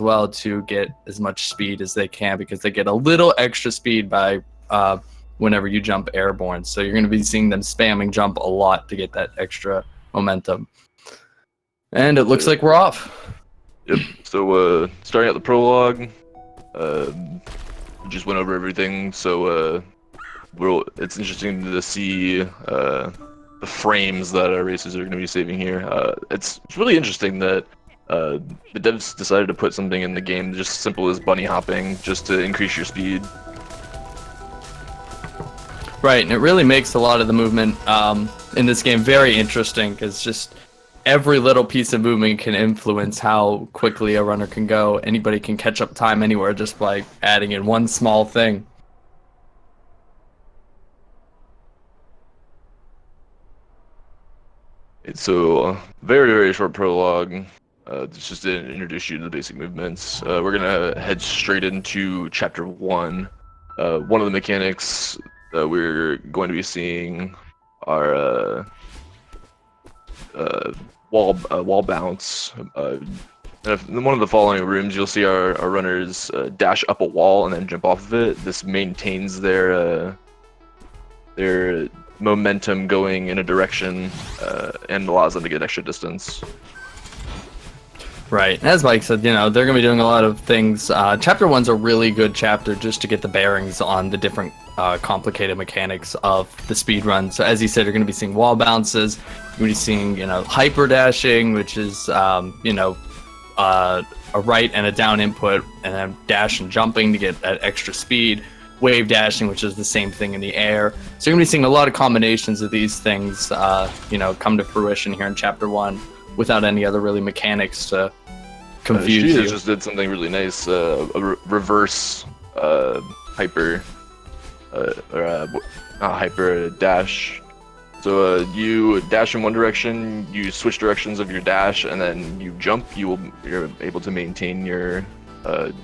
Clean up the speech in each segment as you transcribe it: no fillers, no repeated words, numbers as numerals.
well to get as much speed as they can, because they get a little extra speed by whenever you jump airborne. So you're going to be seeing them spamming jump a lot to get that extra momentum. And it looks like we're off. Yep. So starting out the prologue, we just went over everything. So it's interesting to see the frames that our racers are going to be saving here. It's really interesting that the devs decided to put something in the game just simple as bunny hopping, just to increase your speed. Right, and it really makes a lot of the movement in this game very interesting, because just every little piece of movement can influence how quickly a runner can go. Anybody can catch up time anywhere just by adding in one small thing. So very, very short prologue. It's just to introduce you to the basic movements. We're gonna head straight into chapter 1. One of the mechanics that we're going to be seeing are wall bounce. In one of the following rooms, you'll see our runners dash up a wall and then jump off of it. This maintains their momentum going in a direction and allows them to get extra distance. Right. As Mike said, they're going to be doing a lot of things. Chapter 1's a really good chapter just to get the bearings on the different complicated mechanics of the speed run. So as you said, you're going to be seeing wall bounces. You're going to be seeing, hyper dashing, which is, a right and a down input, and then dash and jumping to get that extra speed. Wave dashing, which is the same thing in the air. So you're going to be seeing a lot of combinations of these things, come to fruition here in chapter 1 without any other really mechanics to confuse you. Just did something really nice, a reverse hyper, not hyper, dash. So you dash in one direction, you switch directions of your dash, and then you jump. You're able to maintain your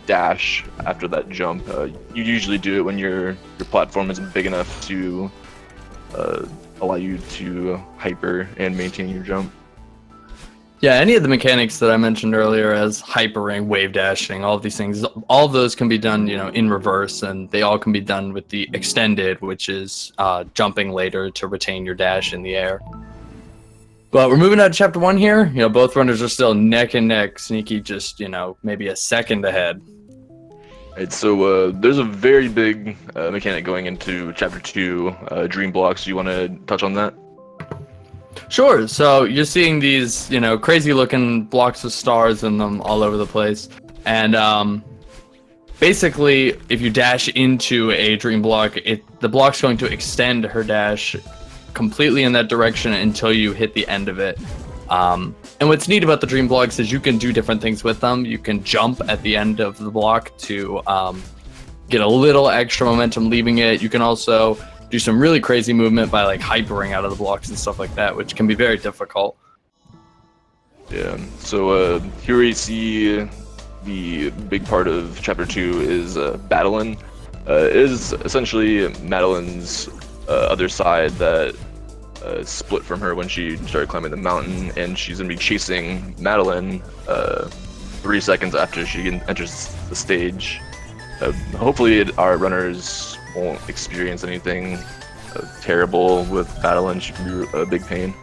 dash after that jump. You usually do it when your platform isn't big enough to allow you to hyper and maintain your jump. Yeah, any of the mechanics that I mentioned earlier, as hypering, wave dashing, all of these things, all of those can be done, in reverse, and they all can be done with the extended, which is jumping later to retain your dash in the air. But we're moving on to chapter 1 here. Both runners are still neck and neck. Sneaky just, maybe a second ahead. Right, so there's a very big mechanic going into chapter 2, dream blocks. Do you want to touch on that? Sure. So you're seeing these, crazy looking blocks of stars in them all over the place. And basically, if you dash into a dream block, the block's going to extend her dash completely in that direction until you hit the end of it. And what's neat about the dream blocks is you can do different things with them. You can jump at the end of the block to get a little extra momentum leaving it. You can also do some really crazy movement by hypering out of the blocks and stuff like that, which can be very difficult. Yeah, so here we see the big part of chapter 2 is battling. It is essentially Madeline's other side that split from her when she started climbing the mountain, and she's going to be chasing Madeline 3 seconds after she enters the stage. Hopefully our runners won't experience anything terrible with Madeline. She can be a big pain.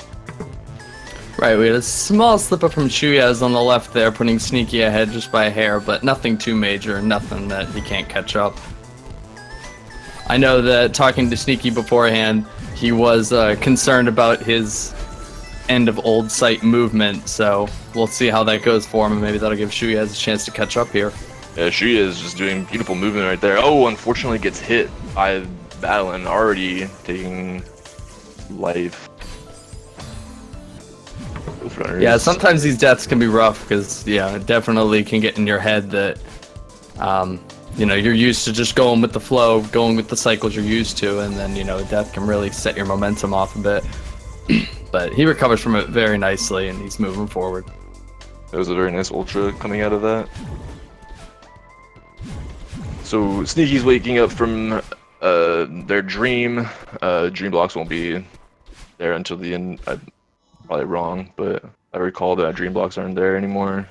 Right, we had a small slip up from Shuyaz on the left there, putting Sneaky ahead just by a hair, but nothing too major, nothing that he can't catch up. I know that talking to Sneaky beforehand, he was concerned about his end of old sight movement, so we'll see how that goes for him, and maybe that'll give Shuyaz a chance to catch up here. Yeah, she is just doing beautiful movement right there. Oh, unfortunately gets hit by Madeline, already taking life. Yeah, sometimes these deaths can be rough because, it definitely can get in your head that, you're used to just going with the flow, going with the cycles you're used to, and then, death can really set your momentum off a bit. But he recovers from it very nicely, and he's moving forward. That was a very nice ultra coming out of that. So Sneaky's waking up from their dream. Dream blocks won't be there until the end. I'm probably wrong, but I recall that dream blocks aren't there anymore.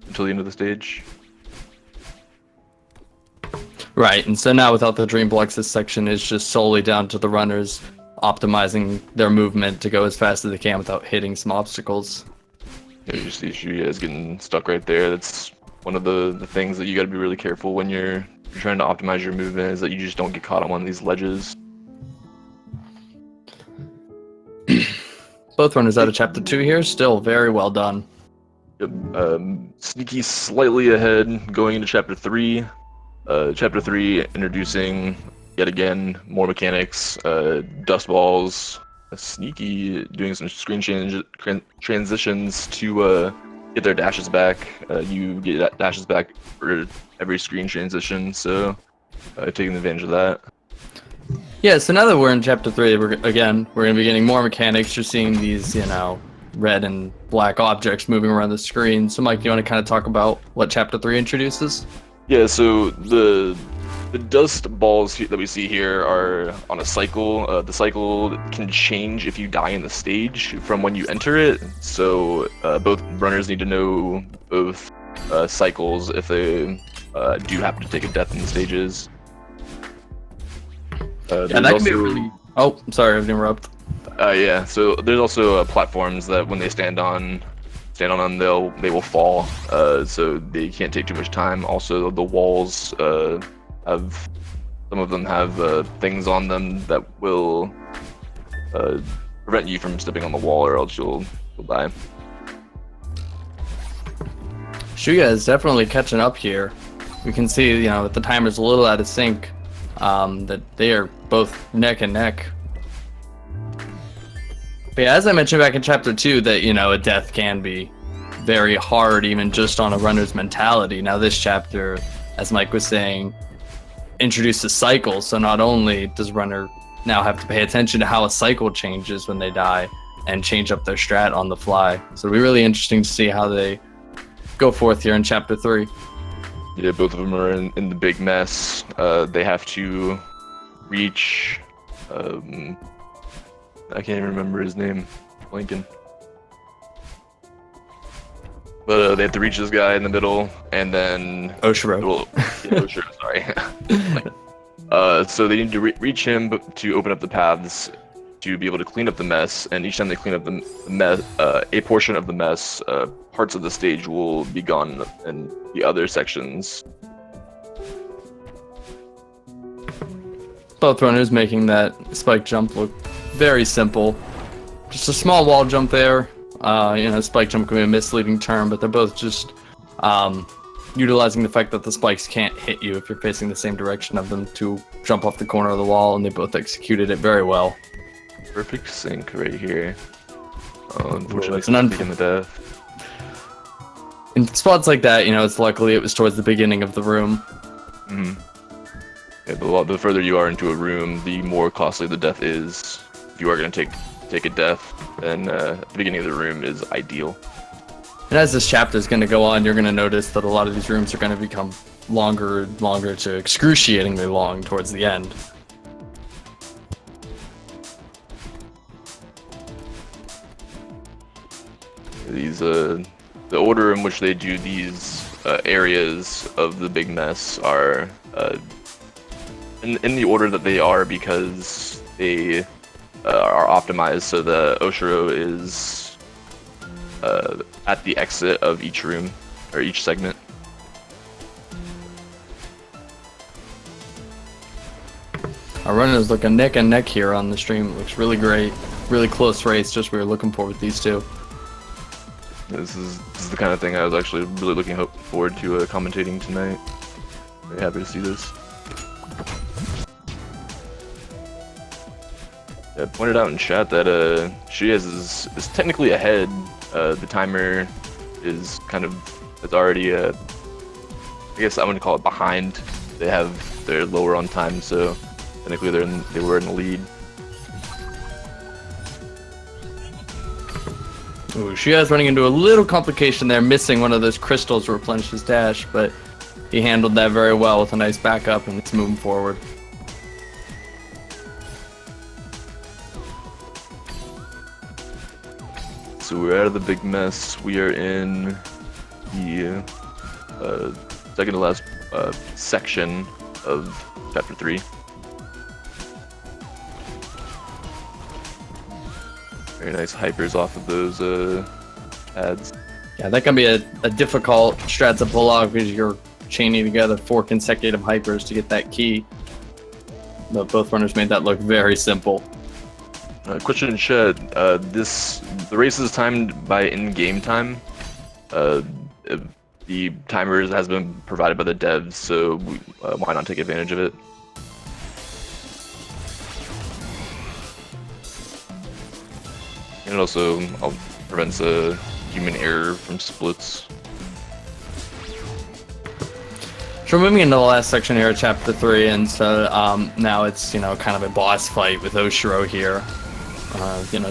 until the end of the stage. Right, and so now without the dream blocks, this section is just solely down to the runners optimizing their movement to go as fast as they can without hitting some obstacles. Yeah, you see shuyaz getting stuck right there. That's one of the things that you got to be really careful when you're trying to optimize your movement, is that you just don't get caught on one of these ledges. Both runners out of chapter 2 here, still very well done. Yep. Sneaky slightly ahead going into chapter 3. Chapter 3 introducing, yet again, more mechanics, dust balls, Sneaky doing some screen transitions to get their dashes back. You get dashes back for every screen transition, so taking advantage of that. Yeah, so now that we're in chapter 3, we're going to be getting more mechanics. You're seeing these, red and black objects moving around the screen. So Mike, you want to kind of talk about what chapter 3 introduces? Yeah, so the dust balls that we see here are on a cycle. The cycle can change if you die in the stage from when you enter it. So both runners need to know both cycles if they do happen to take a death in the stages. Yeah, that can be really... Oh, I'm sorry, I've interrupted. Yeah, so there's also platforms that when they stand on them, they will fall, so they can't take too much time. Also, the walls have, some of them have things on them that will prevent you from stepping on the wall, or else you'll die. Shuya is definitely catching up here. We can see, that the timer's a little out of sync, that they are both neck and neck. But yeah, as I mentioned back in chapter 2, that, a death can be very hard, even just on a runner's mentality. Now this chapter, as Mike was saying, introduces cycles, so not only does runner now have to pay attention to how a cycle changes when they die and change up their strat on the fly. So it'll be really interesting to see how they go forth here in chapter 3. Yeah, both of them are in the big mess. They have to reach... I can't even remember his name. Lincoln. But they have to reach this guy in the middle, and then... Oshiro. Oshiro, sorry. So they need to reach him to open up the paths to be able to clean up the mess, and each time they clean up the mess, a portion of the mess, parts of the stage will be gone in the other sections. Both runners making that spike jump look very simple. Just a small wall jump there. Spike jump can be a misleading term, but they're both just utilizing the fact that the spikes can't hit you if you're facing the same direction of them to jump off the corner of the wall, and they both executed it very well. Perfect sync right here. Unfortunately, it's an taking the death. In spots like that, it's luckily it was towards the beginning of the room. Mm-hmm. Yeah, the further you are into a room, the more costly the death is. If you are going to take a death, then the beginning of the room is ideal. And as this chapter is going to go on, you're going to notice that a lot of these rooms are going to become longer and longer to excruciatingly long towards the end. These the order in which they do these areas of the big mess are in the order that they are, because they are optimized so the Oshiro is at the exit of each room or each segment. Our runner is looking neck and neck here on the stream. It looks really great. Really close race, just we were looking for with these two. This is the kind of thing I was actually really looking forward to commentating tonight. Very happy to see this. Yeah, pointed out in chat that shuyaz is technically ahead. The timer is it's already I guess I'm gonna call it behind. They're lower on time, so technically they were in the lead. Ooh, shuyaz running into a little complication there, missing one of those crystals to replenish his dash, but he handled that very well with a nice backup, and it's moving forward. So we're out of the big mess. We are in the second to last section of chapter 3. Very nice hypers off of those pads. Yeah, that can be a difficult strat to pull off because you're chaining together 4 consecutive hypers to get that key. But both runners made that look very simple. Question in chat, the race is timed by in-game time. The timers has been provided by the devs, so why not take advantage of it? And it also prevents a human error from splits. So we're moving into the last section here, chapter 3, and so now it's kind of a boss fight with Oshiro here.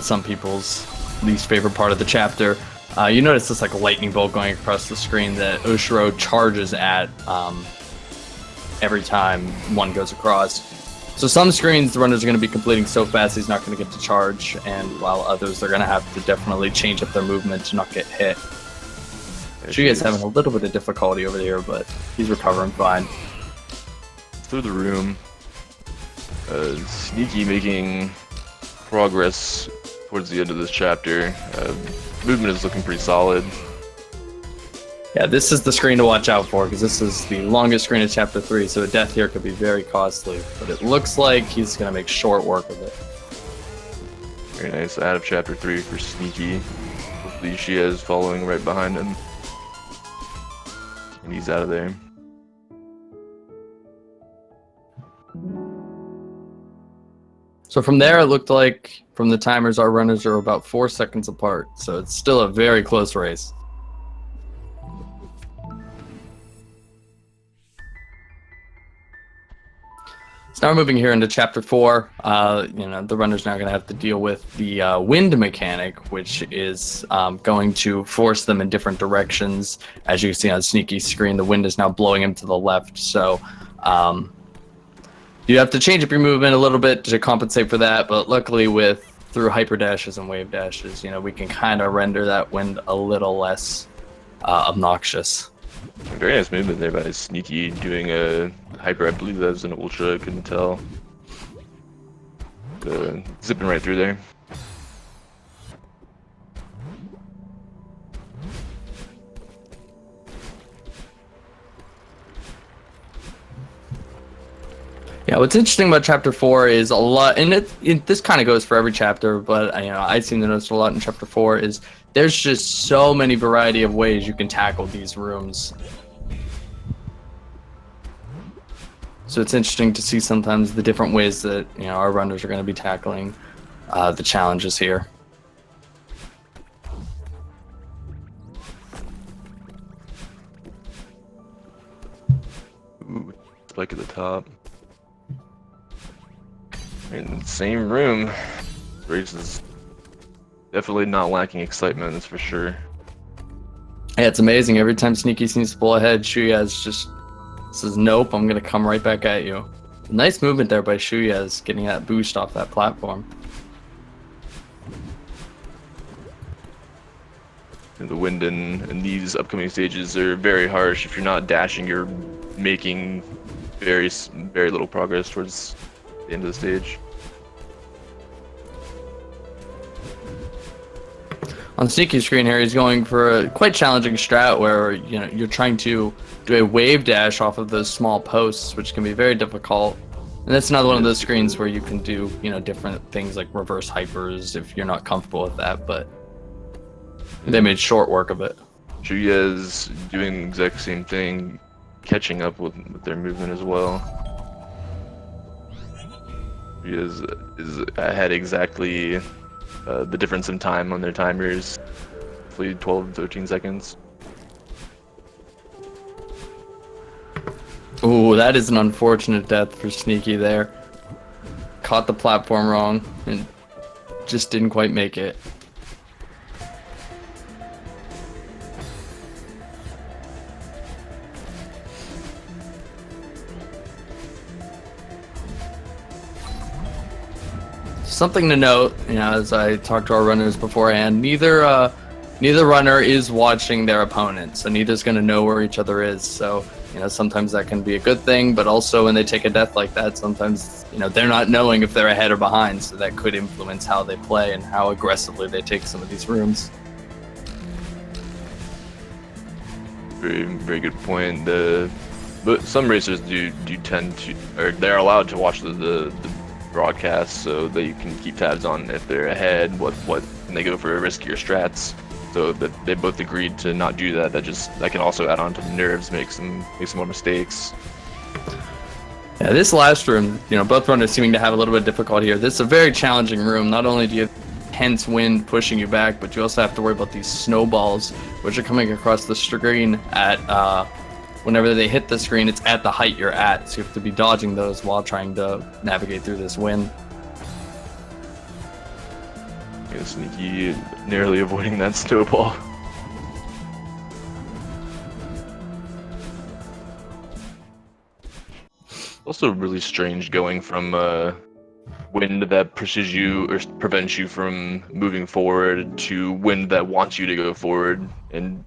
Some people's least favorite part of the chapter. You notice this like lightning bolt going across the screen that Oshiro charges at every time one goes across. So some screens the runners are going to be completing so fast he's not going to get to charge, and while others they're going to have to definitely change up their movement to not get hit. Shuyaz having a little bit of difficulty over here, but he's recovering fine. Through the room, Sneaky making progress towards the end of this chapter. Movement is looking pretty solid. Yeah, this is the screen to watch out for because this is the longest screen of chapter 3, so a death here could be very costly. But it looks like he's going to make short work of it. Very nice out of chapter 3 for Sneaky. Hopefully she is following right behind him. And he's out of there. So from there, it looked like from the timers, our runners are about 4 seconds apart. So it's still a very close race. So now we're moving here into chapter 4. The runner's now going to have to deal with the wind mechanic, which is going to force them in different directions. As you can see on Sneaky's screen, the wind is now blowing him to the left. So you have to change up your movement a little bit to compensate for that. But luckily, through hyper dashes and wave dashes, we can kind of render that wind a little less obnoxious. Very nice movement there by Sneaky, doing a hyper, I believe that was an ultra, I couldn't tell. Zipping right through there. Yeah, what's interesting about chapter 4 is a lot, and this kind of goes for every chapter, but I seem to notice a lot in chapter 4 is there's just so many variety of ways you can tackle these rooms. So it's interesting to see sometimes the different ways that our runners are going to be tackling the challenges here. Ooh, spike at the top. In the same room, race is definitely not lacking excitement, that's for sure. Yeah, it's amazing. Every time Sneaky seems to pull ahead, Shuyaz just says, nope, I'm going to come right back at you. Nice movement there by Shuyaz, getting that boost off that platform. And the wind in these upcoming stages are very harsh. If you're not dashing, you're making very little progress towards the end of the stage. On Sneaky's screen here, he's going for a quite challenging strat where you're trying to do a wave dash off of those small posts, which can be very difficult. And that's another one of those screens where you can do different things like reverse hypers if you're not comfortable with that, but they made short work of it. Shuyaz doing the exact same thing, catching up with their movement as well. Shuyaz is ahead exactly. The difference in time on their timers, roughly 12 to 13 seconds. Ooh, that is an unfortunate death for Sneaky there. Caught the platform wrong and just didn't quite make it. Something to note, as I talked to our runners beforehand, neither neither runner is watching their opponent, so neither's going to know where each other is. So, sometimes that can be a good thing, but also when they take a death like that, sometimes, they're not knowing if they're ahead or behind, so that could influence how they play and how aggressively they take some of these rooms. Very, very good point. But some racers do tend to, or they're allowed to watch the broadcast, so that you can keep tabs on if they're ahead, what when they go for riskier strats. So that they both agreed to not do that. That can also add on to the nerves, make some more mistakes. Yeah, this last room, both runners seeming to have a little bit of difficulty here. This is a very challenging room. Not only do you have intense wind pushing you back, but you also have to worry about these snowballs, which are coming across the screen at whenever they hit the screen, it's at the height you're at, so you have to be dodging those while trying to navigate through this wind. Yeah, Sneaky narrowly avoiding that snowball. Also really strange going from wind that pushes you or prevents you from moving forward to wind that wants you to go forward, and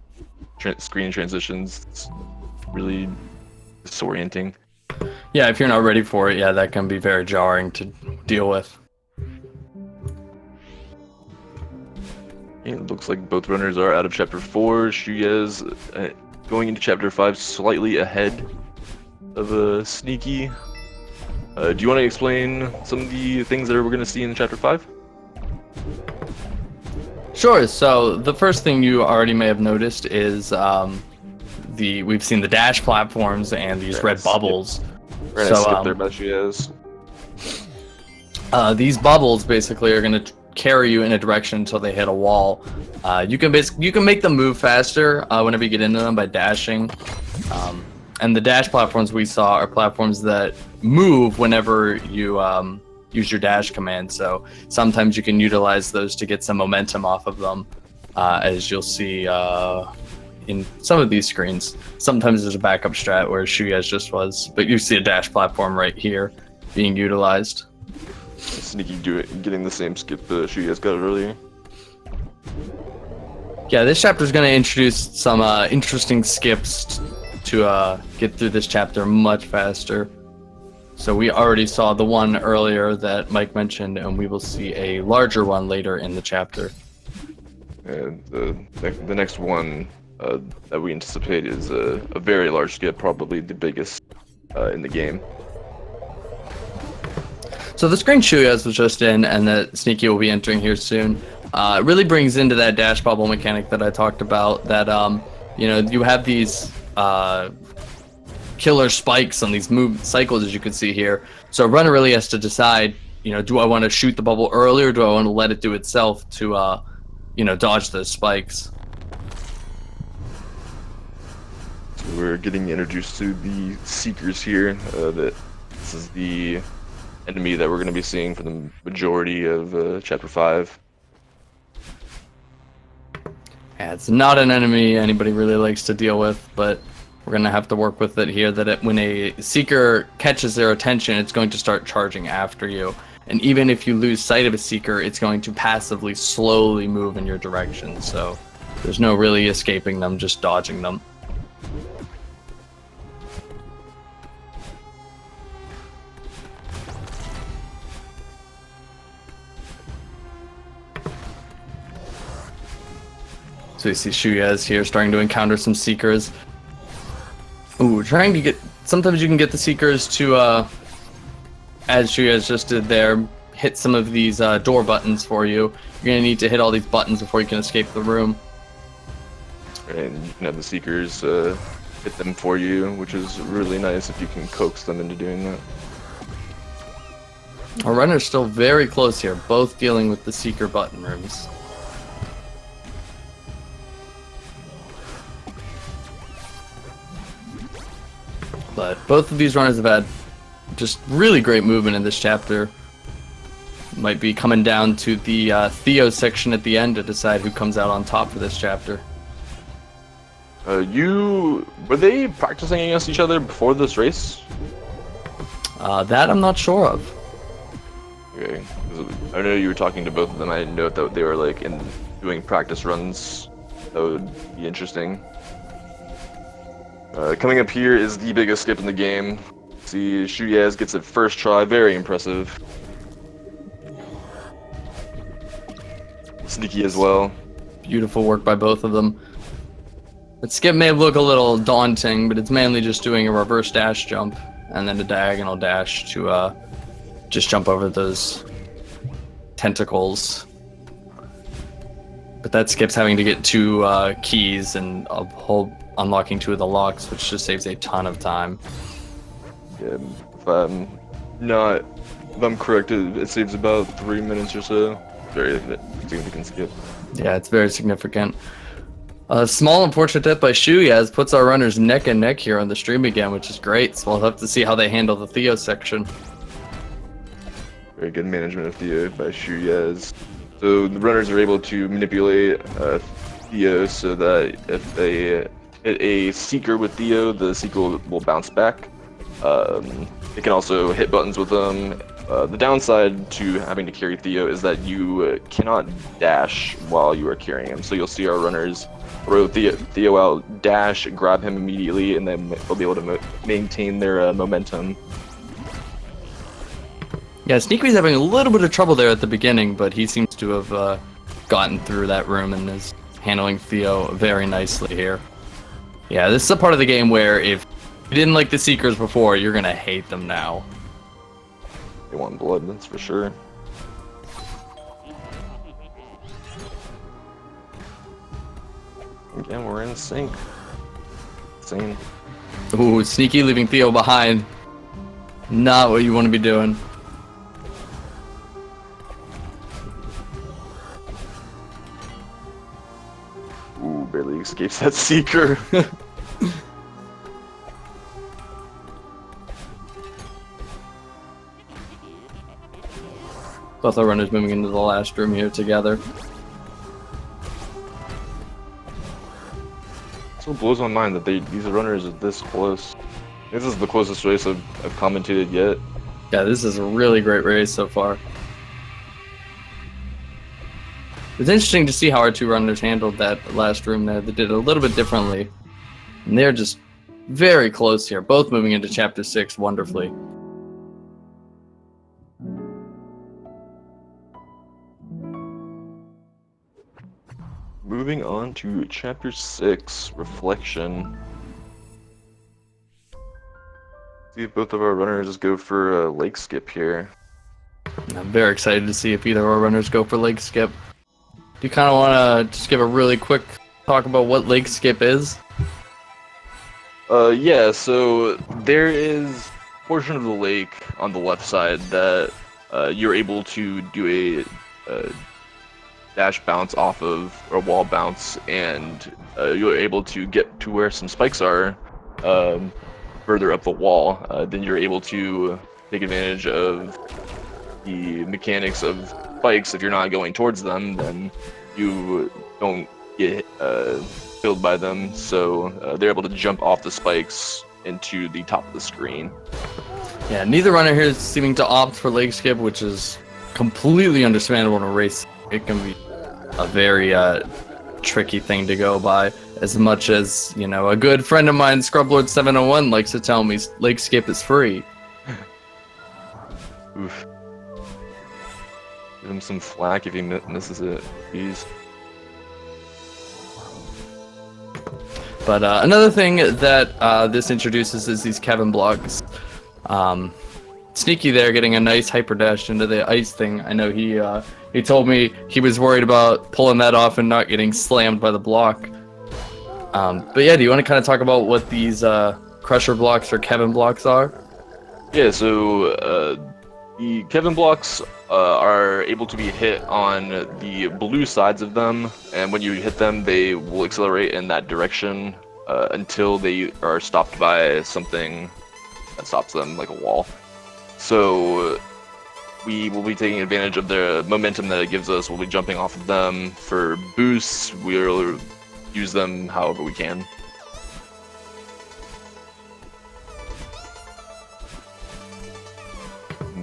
screen transitions. It's really disorienting. Yeah, if you're not ready for it, yeah, that can be very jarring to deal with. It looks like both runners are out of Chapter 4. Shuyaz going into Chapter 5 slightly ahead of Sneaky. Do you want to explain some of the things that we're going to see in Chapter 5? Sure, so the first thing you already may have noticed is we've seen the dash platforms and these red bubbles. We're gonna skip there by Shuyaz. These bubbles basically are going to carry you in a direction until they hit a wall. You can make them move faster whenever you get into them by dashing. And the dash platforms we saw are platforms that move whenever you use your dash command. So sometimes you can utilize those to get some momentum off of them, as you'll see in some of these screens. Sometimes there's a backup strat where Shuyaz just was, but you see a dash platform right here being utilized. Sneaky getting the same skip Shuyaz got earlier. Yeah, this chapter is going to introduce some interesting skips to get through this chapter much faster. So we already saw the one earlier that Mike mentioned, and we will see a larger one later in the chapter. And the next one that we anticipate is a very large skip, probably the biggest in the game. So the screen Shuyaz was just in, and that Sneaky will be entering here soon. It really brings into that dash bubble mechanic that I talked about. That you have these killer spikes on these move cycles, as you can see here. So a runner really has to decide, do I want to shoot the bubble early, or do I want to let it do itself to, dodge those spikes? So we're getting introduced to the Seekers here. This is the enemy that we're going to be seeing for the majority of Chapter 5. Yeah, it's not an enemy anybody really likes to deal with, but we're going to have to work with it here, that when a Seeker catches their attention, it's going to start charging after you. And even if you lose sight of a Seeker, it's going to passively slowly move in your direction. So there's no really escaping them, just dodging them. So you see Shuyaz here starting to encounter some Seekers. Ooh, trying to get... Sometimes you can get the Seekers to, as Shuyaz just did there, hit some of these door buttons for you. You're going to need to hit all these buttons before you can escape the room. And you can have the Seekers hit them for you, which is really nice if you can coax them into doing that. Our runner's still very close here, both dealing with the Seeker button rooms. But both of these runners have had just really great movement in this chapter. Might be coming down to the Theo section at the end to decide who comes out on top for this chapter. Were they practicing against each other before this race? That I'm not sure of. Okay, I know you were talking to both of them. I didn't know that they were like doing practice runs That would be interesting. Coming up here is the biggest skip in the game. See, Shuyaz gets it first try, very impressive. Sneaky as well. Beautiful work by both of them. The skip may look a little daunting, but it's mainly just doing a reverse dash jump and then a diagonal dash to just jump over those tentacles. But that skip's having to get 2 keys and a whole unlocking 2 of the locks, which just saves a ton of time. Yeah, if I'm correct, it saves about 3 minutes or so. Very significant skip. Yeah, it's very significant. A small unfortunate hit by Shuyaz puts our runners neck and neck here on the stream again, which is great. So we'll have to see how they handle the Theo section. Very good management of Theo by Shuyaz. So the runners are able to manipulate Theo so that if they hit a Seeker with Theo, the Seeker will bounce back. It can also hit buttons with them. The downside to having to carry Theo is that you cannot dash while you are carrying him. So you'll see our runners throw Theo out, dash, grab him immediately, and then they'll be able to maintain their momentum. Yeah, Sneaky's having a little bit of trouble there at the beginning, but he seems to have gotten through that room and is handling Theo very nicely here. Yeah, this is a part of the game where if you didn't like the Seekers before, you're gonna hate them now. They want blood, that's for sure. Again, we're in sync. Insane. Ooh, Sneaky leaving Theo behind. Not what you want to be doing. Ooh, barely escapes that Seeker. Both our runners moving into the last room here together. So it blows my mind that these runners are this close. This is the closest race I've commentated yet. Yeah, this is a really great race so far. It's interesting to see how our 2 runners handled that last room there. They did it a little bit differently. And they're just very close here, both moving into Chapter 6 wonderfully. Moving on to Chapter 6, Reflection. See if both of our runners go for a lake skip here. I'm very excited to see if either of our runners go for lake skip. Do you kind of want to just give a really quick talk about what lake skip is? Yeah, so there is a portion of the lake on the left side that you're able to do a dash bounce off of, or wall bounce, and you're able to get to where some spikes are further up the wall. Then you're able to take advantage of the mechanics of spikes. If you're not going towards them, then you don't get killed by them, so they're able to jump off the spikes into the top of the screen. Yeah, neither runner here is seeming to opt for lake skip, which is completely understandable in a race. It can be a very tricky thing to go by. As much as, you know, a good friend of mine, Scrublord701, likes to tell me lake skip is free. Oof. Give him some flack if he misses it, please. But another thing that this introduces is these Kevin blocks. Sneaky there getting a nice hyper dash into the ice thing. I know he told me he was worried about pulling that off and not getting slammed by the block. But yeah, do you want to kind of talk about what these Crusher blocks or Kevin blocks are? Yeah, so the Kevin blocks are able to be hit on the blue sides of them, and when you hit them, they will accelerate in that direction until they are stopped by something that stops them, like a wall. So we will be taking advantage of the momentum that it gives us. We'll be jumping off of them for boosts. We'll use them however we can.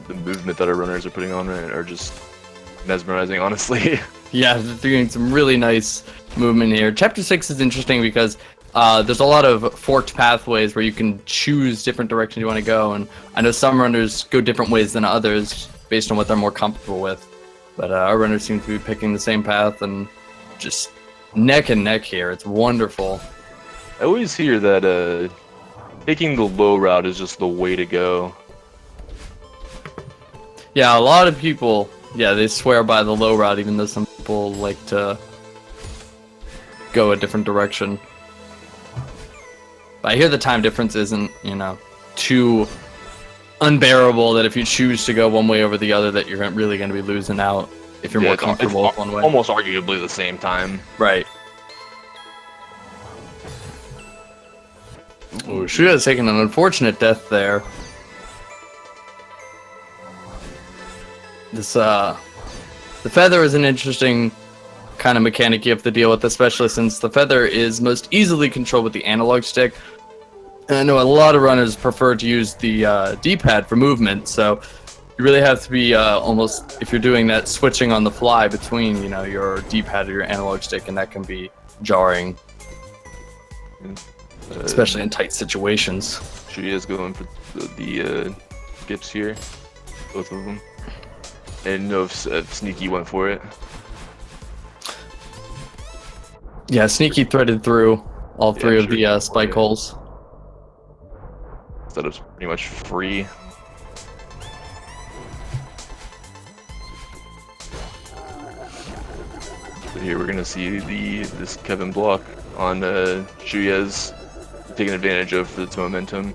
The movement that our runners are putting on are just mesmerizing, honestly. Yeah, they're doing some really nice movement here. Chapter 6 is interesting because there's a lot of forked pathways where you can choose different directions you want to go, and I know some runners go different ways than others based on what they're more comfortable with. But our runners seem to be picking the same path and just neck and neck here. It's wonderful. I always hear that taking the low route is just the way to go. Yeah, a lot of people, they swear by the low route, even though some people like to go a different direction. But I hear the time difference isn't, too unbearable that if you choose to go one way over the other that you're really going to be losing out if you're more comfortable with one way. Almost arguably the same time. Right. Oh, Shuya's taking an unfortunate death there. This, the feather is an interesting kind of mechanic you have to deal with, especially since the feather is most easily controlled with the analog stick. And I know a lot of runners prefer to use the D-pad for movement, so you really have to be almost, if you're doing that, switching on the fly between, your D-pad or your analog stick, and that can be jarring. Especially in tight situations. She is going for the skips here, both of them. And know if Sneaky went for it. Yeah, Sneaky threaded through all three of the spike holes. Setup's pretty much free. So here we're gonna see this Kevin block on Shuyaz taking advantage of its momentum.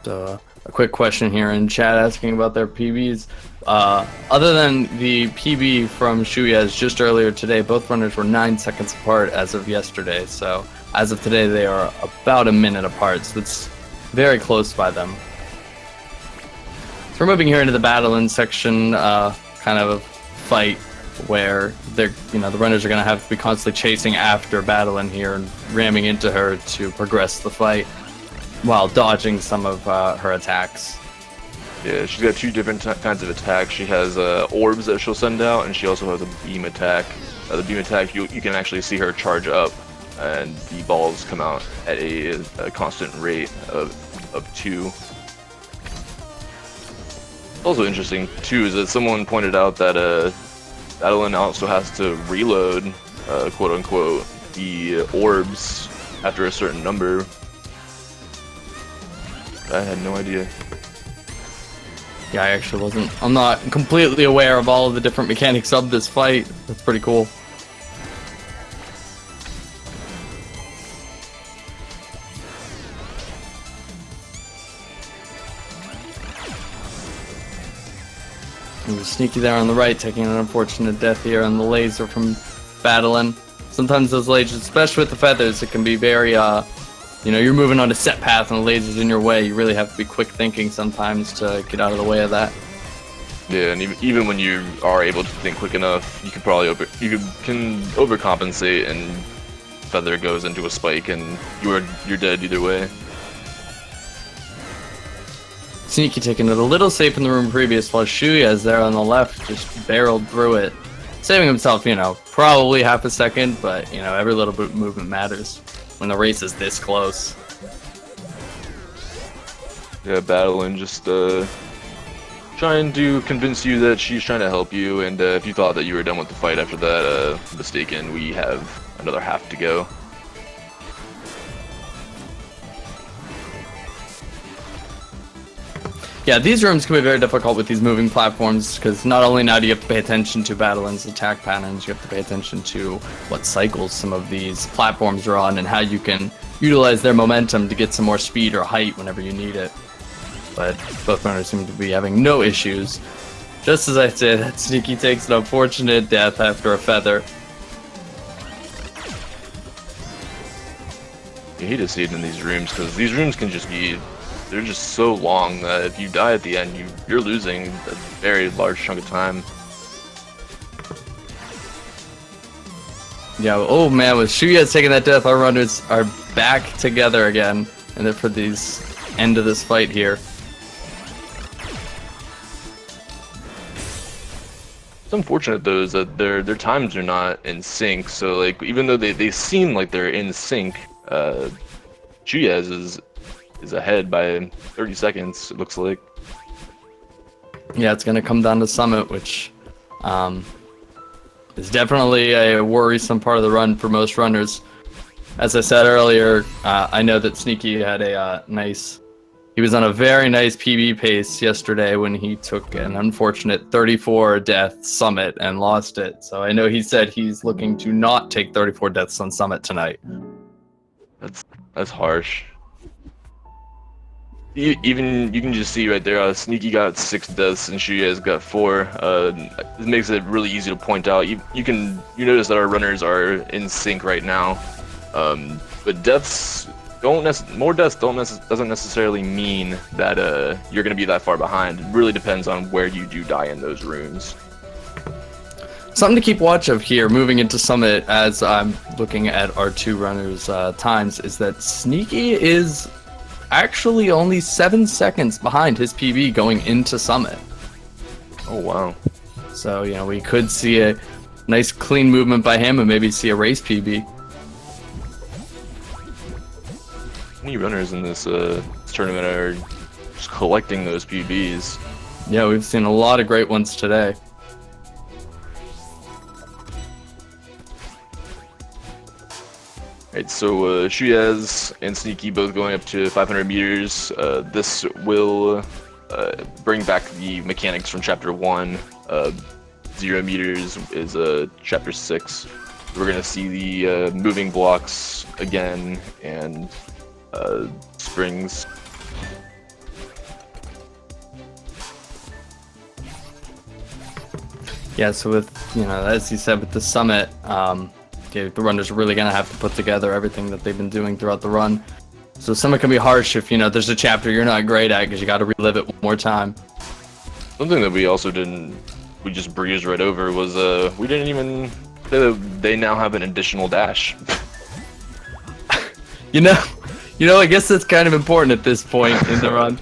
So, a quick question here in chat asking about their PBs. Other than the PB from Shuyaz just earlier today, both runners were 9 seconds apart as of yesterday. So as of today, they are about a minute apart. So it's very close by them. So we're moving here into the battle-in section, kind of fight where they're, the runners are going to have to be constantly chasing after Battle-in here and ramming into her to progress the fight while dodging some of her attacks. Yeah, she's got two different kinds of attacks. She has orbs that she'll send out, and she also has a beam attack. The beam attack, you can actually see her charge up, and the balls come out at a constant rate of 2. Also interesting, too, is that someone pointed out that Battle-in also has to reload, quote-unquote, the orbs after a certain number. I had no idea. Yeah, I actually wasn't. I'm not completely aware of all of the different mechanics of this fight. That's pretty cool. Ooh, Sneaky there on the right, taking an unfortunate death here on the laser from Battle-in. Sometimes those lasers, especially with the feathers, it can be very, you're moving on a set path and the laser's in your way. You really have to be quick thinking sometimes to get out of the way of that. Yeah, and even when you are able to think quick enough, you can probably can overcompensate, and feather goes into a spike, and you're dead either way. Sneaky taking it a little safe in the room previous, while Shuyaz there on the left just barreled through it, saving himself, probably half a second, but every little bit of movement matters when the race is this close. Yeah, Battle-in just trying to convince you that she's trying to help you, and if you thought that you were done with the fight after that, mistaken. We have another half to go. Yeah, these rooms can be very difficult with these moving platforms, because not only now do you have to pay attention to Battle-in's attack patterns, you have to pay attention to what cycles some of these platforms are on and how you can utilize their momentum to get some more speed or height whenever you need it. But both runners seem to be having no issues. Just as I said, that Sneaky takes an unfortunate death after a feather. You hate to see it in these rooms, because these rooms can just be, they're just so long that if you die at the end, you're losing a very large chunk of time. Yeah, oh man, with Shuyaz taking that death, our runners are back together again, and then for these end of this fight here. It's unfortunate though is that their times are not in sync. So like even though they seem like they're in sync, shuyaz is ahead by 30 seconds. It looks like. Yeah, it's gonna come down to Summit, which is definitely a worrisome part of the run for most runners. As I said earlier, I know that Sneaky had a he was on a very nice PB pace yesterday when he took an unfortunate 34 death Summit and lost it. So I know he said he's looking to not take 34 deaths on Summit tonight. That's harsh. You can just see right there, Sneaky got 6 deaths and shuyaz got 4. It makes it really easy to point out. You notice that our runners are in sync right now, but more deaths doesn't necessarily mean that you're gonna be that far behind. It really depends on where you do die in those rooms. Something to keep watch of here, moving into Summit, as I'm looking at our 2 runners' times, is that Sneaky is actually only 7 seconds behind his PB going into Summit. Oh wow! So we could see a nice clean movement by him and maybe see a race PB. Many runners in this tournament are just collecting those PBs. Yeah, we've seen a lot of great ones today. Right, so shuyaz and Sneaky both going up to 500 meters. This will bring back the mechanics from Chapter 1. 0 meters is Chapter 6. We're going to see the moving blocks again and springs. Yeah, so with, as you said, with the Summit, the runners are really going to have to put together everything that they've been doing throughout the run. So Summit can be harsh if, there's a chapter you're not great at because you got to relive it one more time. Something that we also we just breezed right over was, we didn't even, they now have an additional dash. I guess that's kind of important at this point in the run.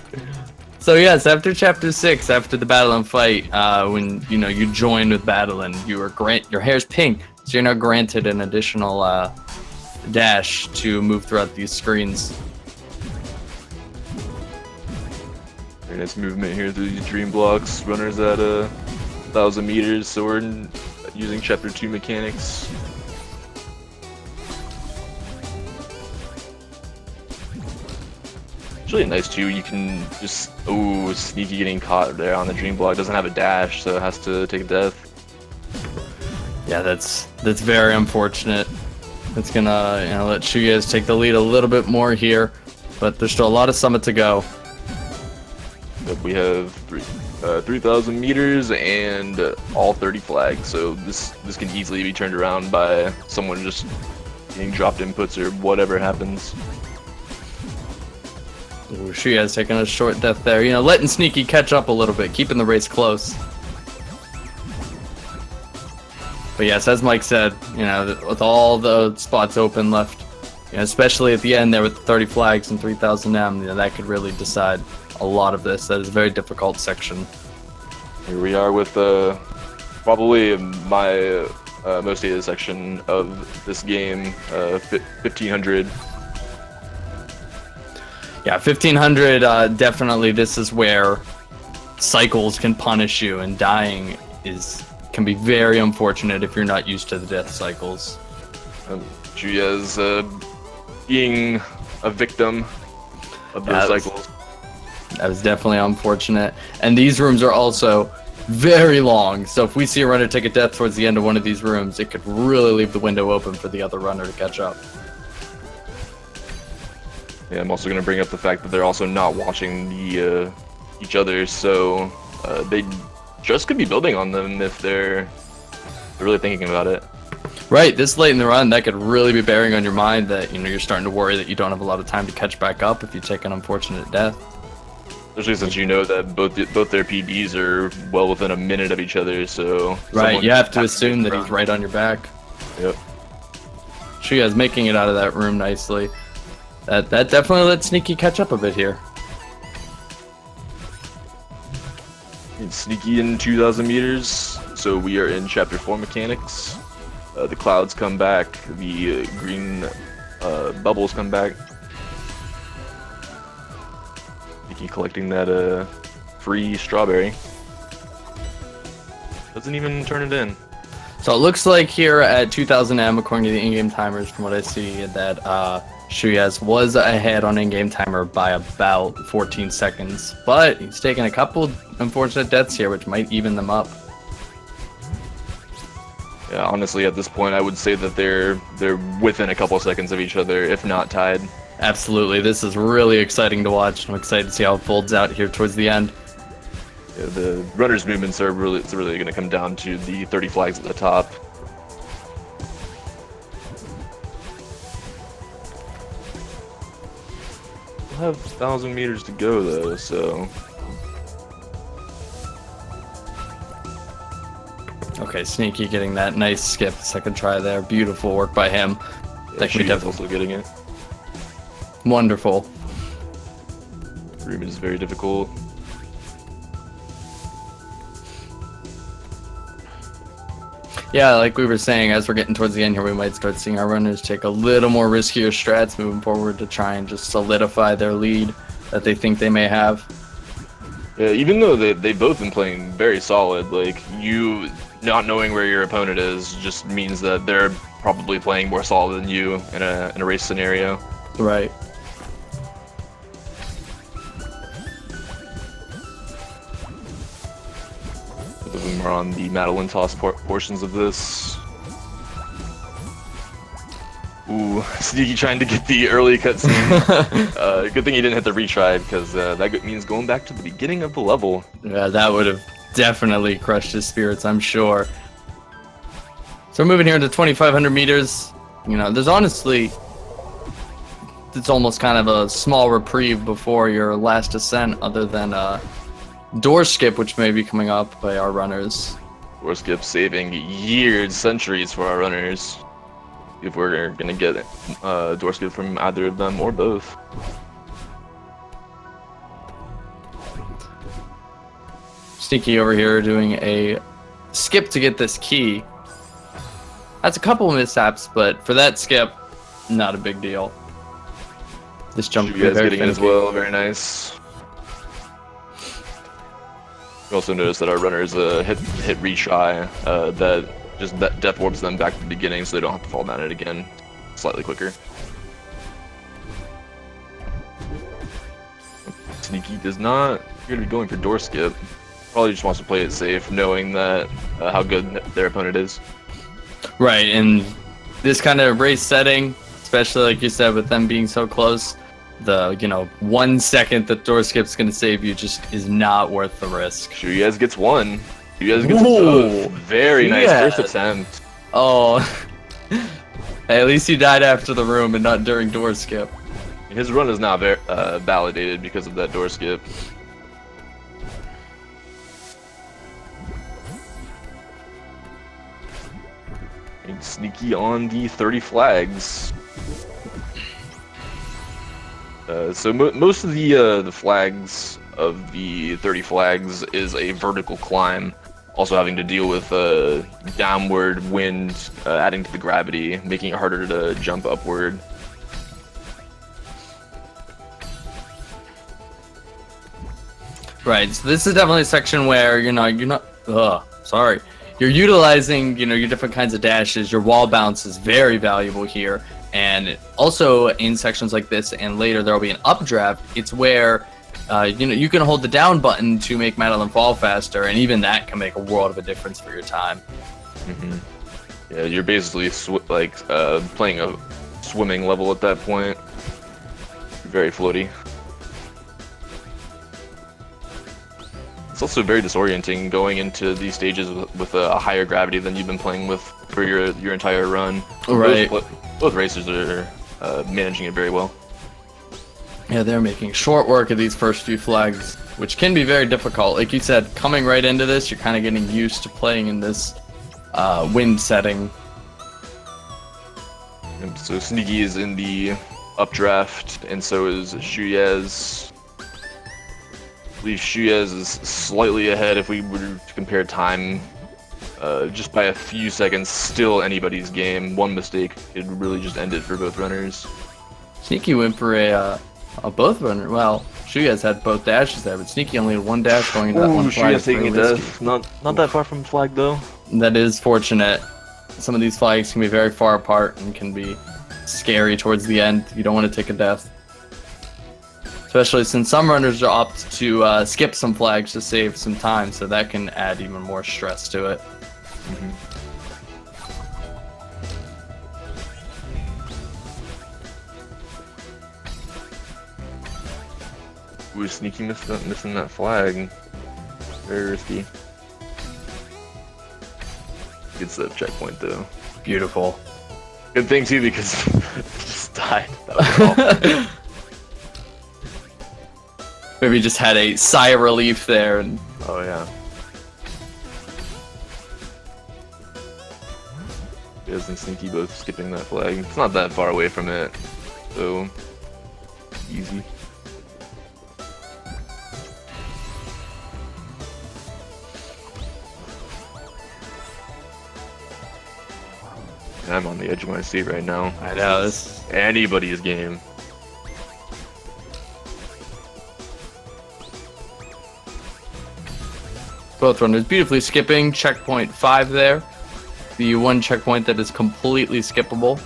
So yes, after Chapter 6, after the Battle and Fight, when you join with Battle, your hair's pink, so you're now granted an additional dash to move throughout these screens. Very nice movement here through these dream blocks. Runners at 1,000 meters, so we're using Chapter 2 mechanics. It's really nice too. You can just Sneaky getting caught there on the dream block. Doesn't have a dash, so it has to take a death. Yeah, that's very unfortunate. It's gonna let shuyaz take the lead a little bit more here, but there's still a lot of Summit to go. But we have 3,000 meters and all 30 flags, so this can easily be turned around by someone just getting dropped inputs or whatever happens. Ooh, shuyaz taking a short death there. Letting Sneaky catch up a little bit, keeping the race close. But yes, as Mike said, with all the spots open left, especially at the end there with the 30 flags and 3000 M, that could really decide a lot of this. That is a very difficult section. Here we are with probably my most hated section of this game, 1500. Yeah, 1500, definitely this is where cycles can punish you, and dying can be very unfortunate if you're not used to the death cycles. shuyaz being a victim of those cycles. That was definitely unfortunate. And these rooms are also very long, so if we see a runner take a death towards the end of one of these rooms, it could really leave the window open for the other runner to catch up. Yeah, I'm also going to bring up the fact that they're also not watching each other, so they just could be building on them if they're really thinking about it. Right, this late in the run, that could really be bearing on your mind that you're starting to worry that you don't have a lot of time to catch back up if you take an unfortunate death. Especially since you know that both their PBs are well within a minute of each other, so right, you have to assume that he's right on your back. Yep. shuyaz making it out of that room nicely. That definitely let Sneaky catch up a bit here. Sneaky in 2,000 meters. So we are in Chapter 4 mechanics. The clouds come back, the green bubbles come back. You keep collecting that free strawberry. Doesn't even turn it in. So it looks like here at 2000 M, according to the in-game timers, from what I see, that shuyaz was ahead on in-game timer by about 14 seconds. But he's taking a couple unfortunate deaths here, which might even them up. Yeah, honestly, at this point, I would say that they're within a couple seconds of each other, if not tied. Absolutely, this is really exciting to watch. I'm excited to see how it folds out here towards the end. Yeah, the runners' movements are it's really going to come down to the 30 flags at the top. We'll have 1,000 meters to go though, so. Okay, Sneaky getting that nice skip, second try there. Beautiful work by him. Yeah, she's also getting it. Wonderful. Room is very difficult. Yeah, like we were saying, as we're getting towards the end here, we might start seeing our runners take a little more riskier strats moving forward to try and just solidify their lead that they think they may have. Yeah, even though they've both been playing very solid, like, you not knowing where your opponent is just means that they're probably playing more solid than you in a race scenario. Right. Both of them are on the Madeline toss portions of this. Ooh, Sneaky trying to get the early cutscene. Good thing he didn't hit the retry, because that means going back to the beginning of the level. Yeah, that would have definitely crushed his spirits, I'm sure. So we're moving here into 2,500 meters. You know, there's honestly, it's almost kind of a small reprieve before your last ascent, other than door skip, which may be coming up by our runners. Door skip saving years, centuries for our runners. If we're gonna get door skip from either of them or both. Sneaky over here doing a skip to get this key. That's a couple of mishaps, but for that skip, not a big deal. This jump You guys getting it as well, very nice. You also notice that our runners hit retry, that death warps them back to the beginning, so they don't have to fall down it again slightly quicker. Sneaky does not appear to be going for door skip. Probably just wants to play it safe, knowing that how good their opponent is. Right, in this kind of race setting, especially like you said, with them being so close, the 1 second that door skip's gonna save you just is not worth the risk. Shuyaz gets one. Shuyaz gets a very nice first attempt. Oh, hey, at least he died after the room and not during door skip. His run is now validated because of that door skip. And Sneaky on the 30 flags. So most of the flags of the 30 flags is a vertical climb, also having to deal with downward wind adding to the gravity, making it harder to jump upward. Right, so this is definitely a section where you're utilizing your different kinds of dashes. Your wall bounce is very valuable here, and also in sections like this and later there will be an updraft. It's where you can hold the down button to make Madeline fall faster, and even that can make a world of a difference for your time. Mm-hmm. Yeah, you're basically playing a swimming level at that point. Very floaty. It's also very disorienting going into these stages with a higher gravity than you've been playing with for your entire run. Right. Both racers are managing it very well. Yeah, they're making short work of these first few flags, which can be very difficult. Like you said, coming right into this, you're kind of getting used to playing in this wind setting. And so Sneaky is in the updraft, and so is Shuyaz. I believe Shuyaz is slightly ahead if we were to compare time just by a few seconds, still anybody's game. One mistake could really just end it for both runners. Sneaky went for a both runner. Well, shuyaz had both dashes there, but Sneaky only had one dash going into that one flag. Shuyaz taking a death. Not that far from flag though. That is fortunate. Some of these flags can be very far apart and can be scary towards the end. You don't want to take a death. Especially since some runners are opt to skip some flags to save some time, so that can add even more stress to it. Ooh, Sneaky missing that flag. Very risky. Gets the checkpoint though. Beautiful. Good thing too because it just died. That was awful. Maybe just had a sigh of relief there. And Oh yeah. Shuyaz and Sneaky both skipping that flag. It's not that far away from it, so easy. I'm on the edge of my seat right now. I know this. Anybody's game. Both runners beautifully skipping. Checkpoint 5 there. The one checkpoint that is completely skippable.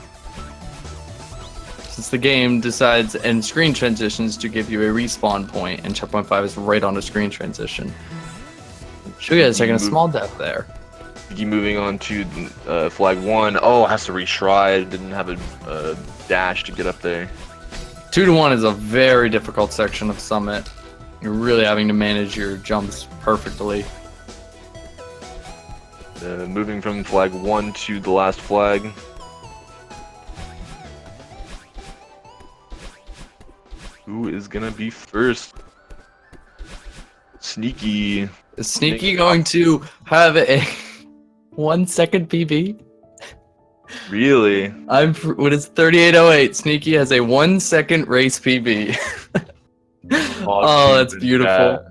Since the game decides in screen transitions to give you a respawn point, and checkpoint 5 is right on a screen transition. Shuyaz taking a small death there. Sneaky moving on to flag 1. Oh, has to retry. Didn't have a dash to get up there. 2 to 1 is a very difficult section of Summit. You're really having to manage your jumps perfectly. Moving from flag 1 to the last flag. Who is gonna be first? Sneaky. Is Sneaky going to have a 1 second PB? Really? When it's 38:08, Sneaky has a 1 second race PB. Oh, that's beautiful.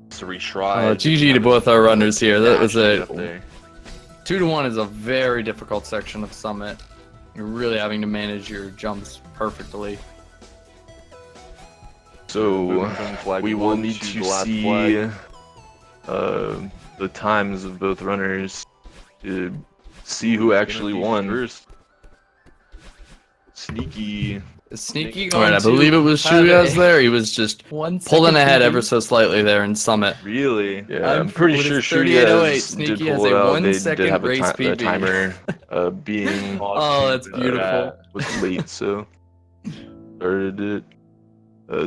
To retry. GG to both our runners here. That was a there. 2 to 1 is a very difficult section of Summit. You're really having to manage your jumps perfectly. So we will need to see the times of both runners to see who actually won. First. Sneaky. Is Sneaky going I believe it was shuyaz there. He was just pulling ahead ever so slightly there in Summit. Really? Yeah, I'm pretty sure shuyaz did pull it out. They did have a timer being Oh, that's beautiful. Was late, so started it.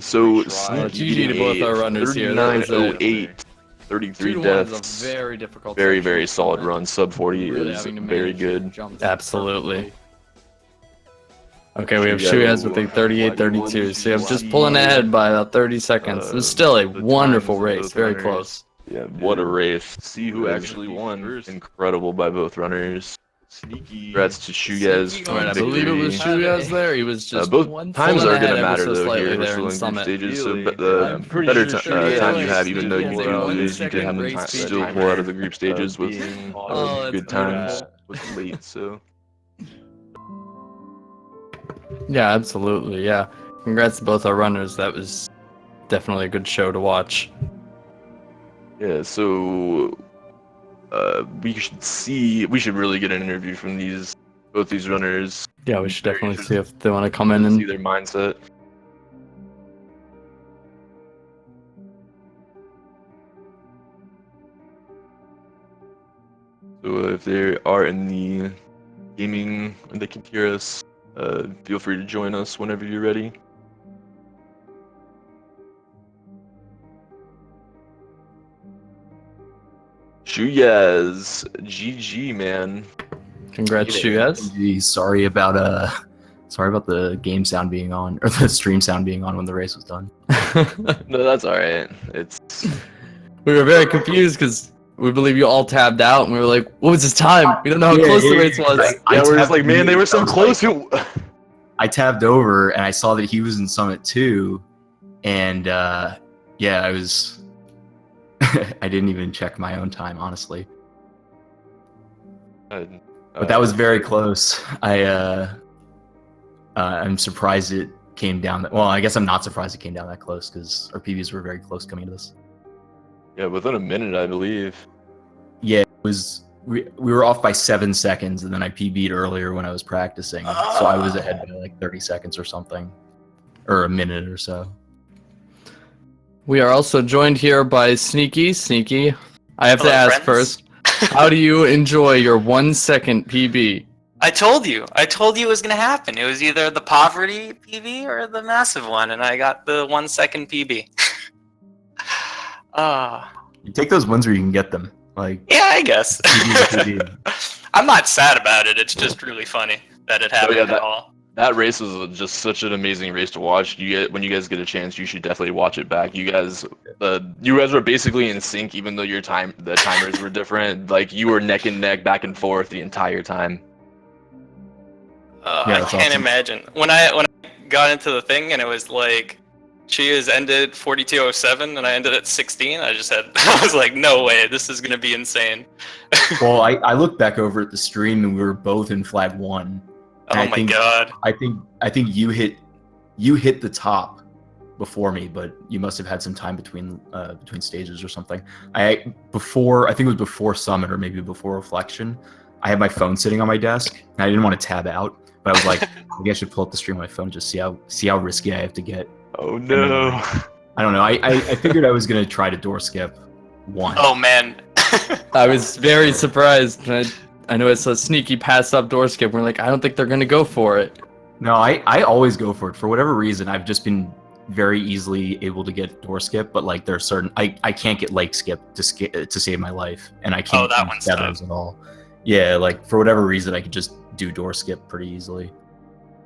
So Sneaky GG to both our runners here. That was 39:08, 33 deaths. A very difficult. Very solid run. Sub 40 is very good. Absolutely. Okay, we have shuyaz with a 38:32. So I'm just pulling ahead by about 30 seconds. It's still a wonderful race. Very close. Yeah, what a race. See who actually won. Incredible by both runners. Sneaky. Congrats to shuyaz. I believe it was shuyaz there. He was just both times are going to matter though here. We're still in group stages, so the better time you have, even though you didn't lose, you can still pull out of the group stages with good times. Was late, so. Yeah, absolutely. Yeah, congrats to both our runners. That was definitely a good show to watch. Yeah, so we should really get an interview from both these runners. Yeah, we should definitely see if they want to come in and see their mindset. So if they are in the gaming and they can hear us, feel free to join us whenever you're ready. Shuyaz, GG, man. Congrats, shuyaz. Sorry about the game sound being on, or the stream sound being on when the race was done. No, that's all right. We were very confused because we believe you all tabbed out, and we were like, "What was his time? We don't know how close the race was." Yeah, we're just like, man, they were so close. I tabbed over and I saw that he was in Summit 2, and yeah, I was I didn't even check my own time, honestly. Uh, But that was very close. I'm surprised it came down. Well, I guess I'm not surprised it came down that close because our PBs were very close coming into this. yeah, within a minute, I believe. Yeah, it was. We were off by 7 seconds, and then I PB'd earlier when I was practicing, so I was ahead by like 30 seconds or something, or a minute or so. We are also joined here by Sneaky. Sneaky, I have to Hello, ask friends. first, how do you enjoy your 1 second PB? I told you it was gonna happen. It was either the poverty PB or the massive one, and I got the 1 second PB. You take those ones where you can get them. Like, Yeah, I guess. PB. I'm not sad about it. It's just really funny that it happened at all. That race was just such an amazing race to watch. When you guys get a chance, you should definitely watch it back. You guys were basically in sync, even though the timers were different. Like you were neck and neck, back and forth the entire time. Yeah, I that's can't awesome. imagine when I got into the thing and it was like shuyaz ended 42:07 and I ended at 16. I was like, no way, this is gonna be insane. Well, I looked back over at the stream and we were both in flag 1. And Oh my god. I think you hit the top before me, but you must have had some time between stages or something. I think it was before Summit or maybe before Reflection. I had my phone sitting on my desk and I didn't want to tab out, but I was like, maybe I should pull up the stream on my phone and just see how risky I have to get. Oh no! I don't know. I figured I was gonna try to door skip 1. Oh man. I was very surprised. I know it's a Sneaky pass up door skip. We're like, I don't think they're going to go for it. No, I always go for it. For whatever reason, I've just been very easily able to get door skip, but like there's certain I can't get lake skip to save my life, and I can't that do one's feathers at all. Yeah, like for whatever reason, I could just do door skip pretty easily.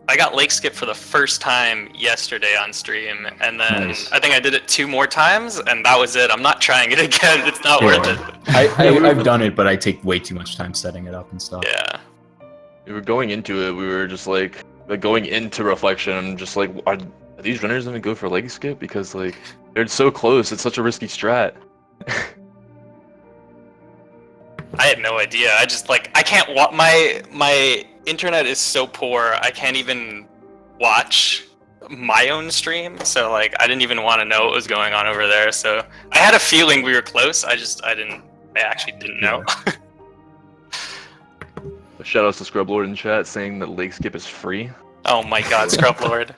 I got lake skip for the first time yesterday on stream, and then Nice. I think I did it 2 more times, and that was it. I'm not trying it again. It's not worth it. I've done it, but I take way too much time setting it up and stuff. Yeah. We were going into it. We were just like going into Reflection. I'm just like, are these runners gonna go for leg skip? Because like they're so close. It's such a risky strat. I had no idea. I just like I can't my internet is so poor. I can't even watch my own stream. So like I didn't even want to know what was going on over there. So I had a feeling we were close. I actually didn't know. Shout outs to Scrublord in chat saying that leg skip is free. Oh my god, Scrub Lord.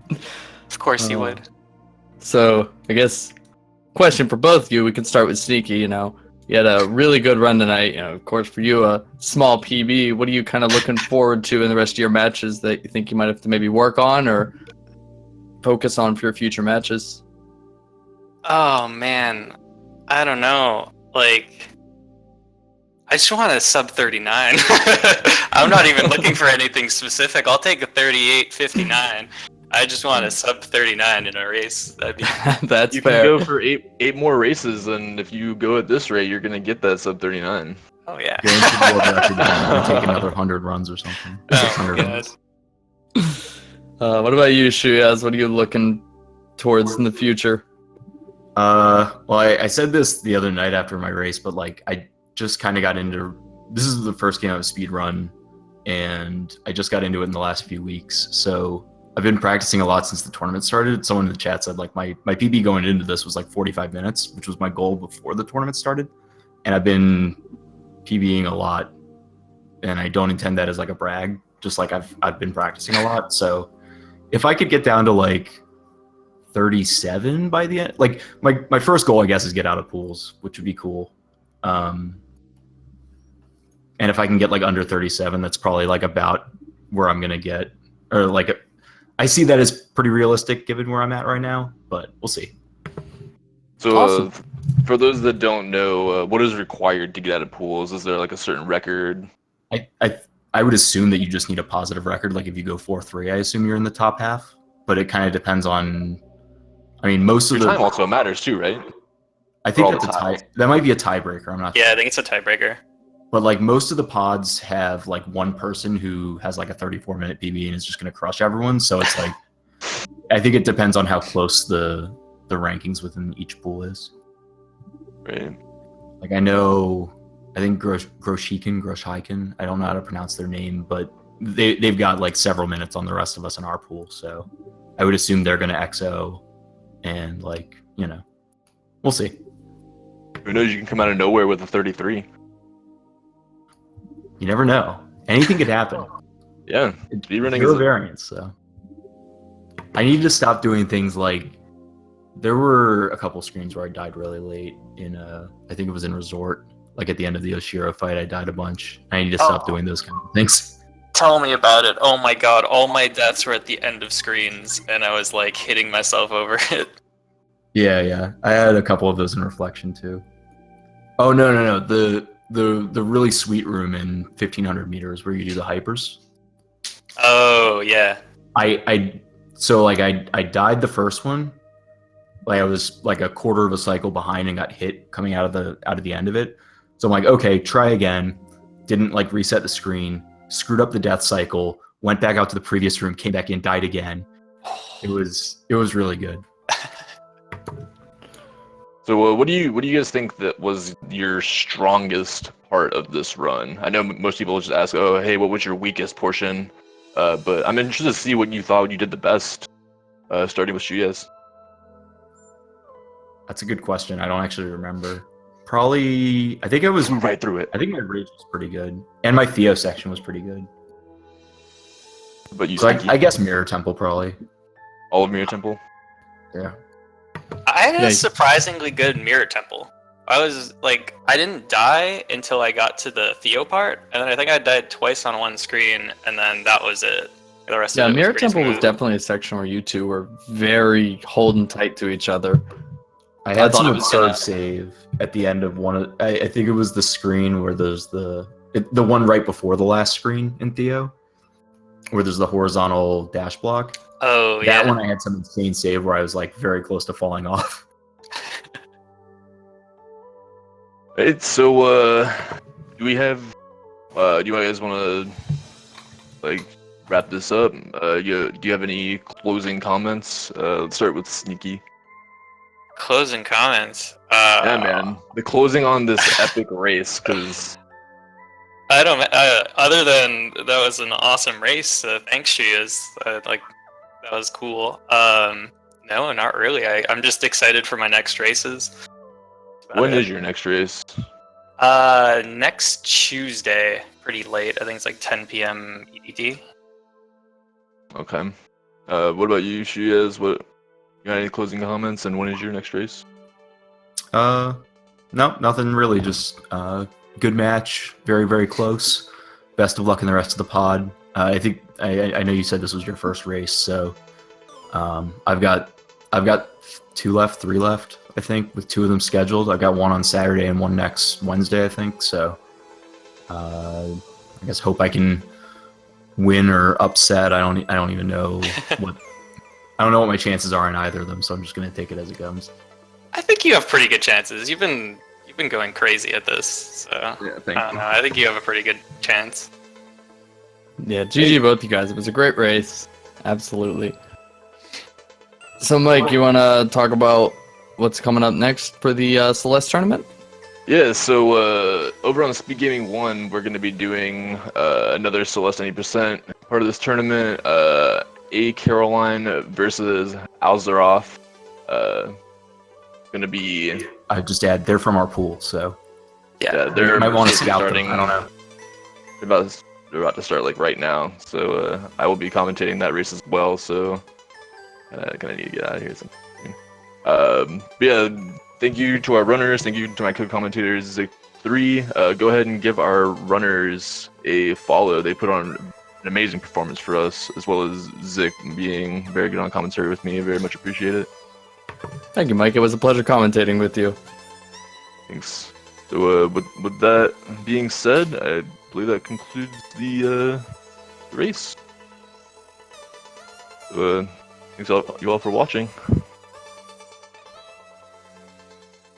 Of course you would. So I guess question for both of you. We can start with Sneaky. You had a really good run tonight. Of course, for you, a small PB. What are you kind of looking forward to in the rest of your matches that you think you might have to maybe work on or focus on for your future matches? Oh man, I don't know. Like, I just want a sub 39. I'm not even looking for anything specific. I'll take a 38.59. I just want a sub 39 in a race. That'd be. That's You fair. can go for eight more races, and if you go at this rate, you're gonna get that sub 39. Oh yeah. Going to the world record, and take another 100 runs or something. Oh 600 my runs. god. What about you, Shuyaz? What are you looking towards in the future? Well, I said this the other night after my race, but like I just kind of got into. This is the first game of a speed run, and I just got into it in the last few weeks. So I've been practicing a lot since the tournament started. Someone in the chat said like my PB going into this was like 45 minutes, which was my goal before the tournament started. And I've been PBing a lot, and I don't intend that as like a brag. Just like I've been practicing a lot. So if I could get down to like 37 by the end, like my first goal I guess is get out of pools, which would be cool. And if I can get like under 37, that's probably like about where I'm gonna get, or like I see that as pretty realistic given where I'm at right now, but we'll see. So, Awesome. For those that don't know, what is required to get out of pools? Is there like a certain record? I would assume that you just need a positive record. Like if you go 4-3, I assume you're in the top half. But it kind of depends on. I mean, most of Your the time also matters too, right? I think all that's a the tie. tiles. That might be a tiebreaker. I'm not Yeah, sure. I think it's a tiebreaker. But like most of the pods have like one person who has like a 34-minute PB and is just going to crush everyone. So it's like, I think it depends on how close the rankings within each pool is. Right. Like I think Groshiken, I don't know how to pronounce their name, but they've got like several minutes on the rest of us in our pool, so I would assume they're gonna XO, and like, we'll see. Who knows? You can come out of nowhere with a 33. You never know. Anything could happen. Yeah. Speedrunning Zero is variance, so I need to stop doing things like there were a couple screens where I died really late in I think it was in Resort. Like at the end of the Oshiro fight, I died a bunch. I need to stop doing those kind of things. Tell me about it. Oh my god, all my deaths were at the end of screens, and I was like hitting myself over it. Yeah. I had a couple of those in Reflection too. Oh no. The really sweet room in 1500 meters where you do the hypers. Oh yeah. I died the first one. Like I was like a quarter of a cycle behind and got hit coming out of the end of it. So I'm like, okay, try again. Didn't like reset the screen, screwed up the death cycle, went back out to the previous room, came back in, died again. It was really good. So what do you guys think that was your strongest part of this run? I know most people just ask, oh, hey, what was your weakest portion? But I'm interested to see what you thought you did the best, starting with shuyaz. That's a good question. I don't actually remember. Probably, I think I was Right through it. I think my rage was pretty good, and my Theo section was pretty good. But you So think I guess Mirror Temple probably. all of Mirror Temple? Yeah. I had Yeah. a surprisingly good mirror temple. I was like, I didn't die until I got to the Theo part, and then I think I died twice on one screen, and then that was it. The rest Yeah, of it Mirror was pretty Temple was smooth. definitely a section where you two were very holding tight to each other. I had thought some it was absurd gonna- save at the end of one of. I think it was the screen where there's the one right before the last screen in Theo, where there's the horizontal dash block. Oh yeah. That one I had some insane save where I was like very close to falling off. Right, so do we have do you guys want to like wrap this up? Do you have any closing comments? Let's start with Sneaky. Closing comments. Yeah, man, the closing on this epic race, because I don't. Other than that was an awesome race. Thanks, Shuyaz. Like that was cool. No, not really. I'm just excited for my next races. That's about when it. is your next race? Next Tuesday, pretty late. I think it's like 10 p.m. EDT. Okay. What about you, Shuyaz? You got any closing comments? And when is your next race? No, nothing really. Just good match, very very close. Best of luck in the rest of the pod. I think I know you said this was your first race, so I've got 3 left. I think with 2 of them scheduled. I've got one on Saturday and one next Wednesday. I think so. I guess hope I can win or upset. I don't even know what. I don't know what my chances are in either of them, so I'm just gonna take it as it comes. I think you have pretty good chances. You've been going crazy at this, so Yeah, thank I don't know. I think you have a pretty good chance. Yeah, GG both you guys. It was a great race. Absolutely. So, Mike, you want to talk about what's coming up next for the Celeste tournament? Yeah, so over on Speed Gaming 1, we're going to be doing another Celeste Any Percent part of this tournament. A Caroline versus Alzaroff. Going to be... I just add they're from our pool, so Yeah, you they're might want to supposed be scout starting. them. I don't know. They're about to start like right now, so I will be commentating that race as well. So gonna need to get out of here. But yeah, thank you to our runners. Thank you to my co-commentators Zik3. Go ahead and give our runners a follow. They put on an amazing performance for us, as well as Zik being very good on commentary with me. Very much appreciate it. Thank you, Mike. It was a pleasure commentating with you. Thanks. So with that being said, I believe that concludes the race. So, thanks you all for watching.